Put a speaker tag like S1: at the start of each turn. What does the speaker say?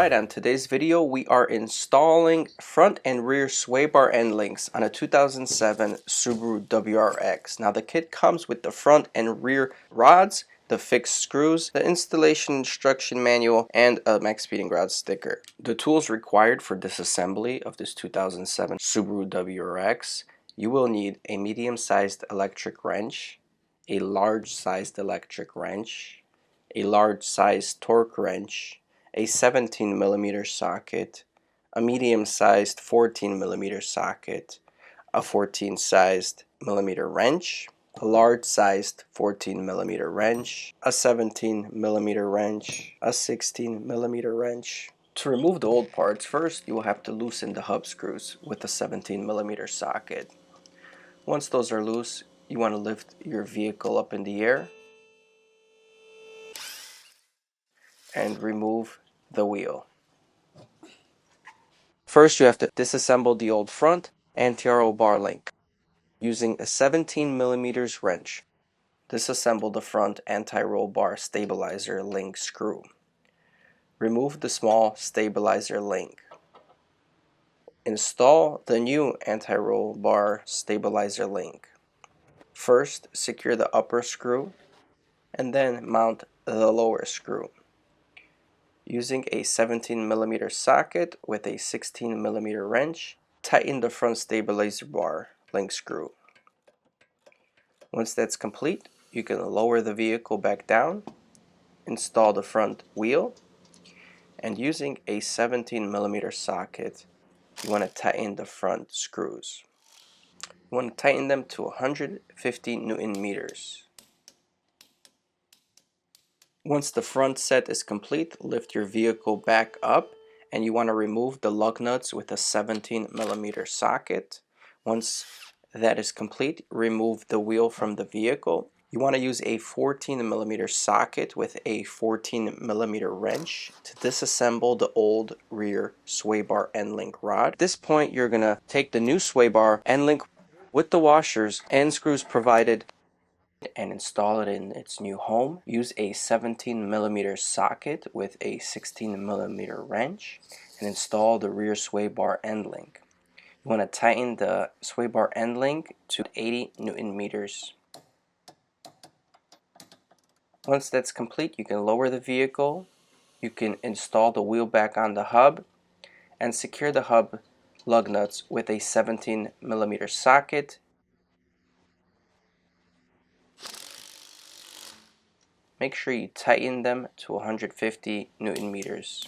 S1: Alright, on today's video we are installing front and rear sway bar end links on a 2007 Subaru WRX. Now the kit comes with the front and rear rods, the fixed screws, the installation instruction manual, and a max speeding rod sticker. The tools required for disassembly of this 2007 Subaru WRX: you will need a medium-sized electric wrench, a large-sized electric wrench, a large-sized torque wrench, a 17mm socket, a medium-sized 14mm socket, a 14-sized millimeter wrench, a large-sized 14mm wrench, a 17mm wrench, a 16mm wrench. To remove the old parts, first you will have to loosen the hub screws with a 17mm socket. Once those are loose, you want to lift your vehicle up in the air and remove the wheel. First, you have to disassemble the old front anti-roll bar link using a 17mm wrench. Disassemble the front anti-roll bar stabilizer link screw. Remove the small stabilizer link. Install the new anti-roll bar stabilizer link. First, secure the upper screw and then mount the lower screw. Using a 17mm socket with a 16mm wrench, tighten the front stabilizer bar link screw. Once that's complete, you can lower the vehicle back down, install the front wheel, and using a 17mm socket, you want to tighten the front screws. You want to tighten them to 150 Newton meters. Once the front set is complete, lift your vehicle back up and you want to remove the lug nuts with a 17mm socket. Once that is complete, remove the wheel from the vehicle. You want to use a 14mm socket with a 14mm wrench to disassemble the old rear sway bar end link rod. At this point, you're going to take the new sway bar end link with the washers and screws provided and install it in its new home. Use a 17mm socket with a 16mm wrench and install the rear sway bar end link. You want to tighten the sway bar end link to 80 Newton meters. Once that's complete, you can lower the vehicle, you can install the wheel back on the hub, and secure the hub lug nuts with a 17mm socket. Make sure you tighten them to 150 Newton meters.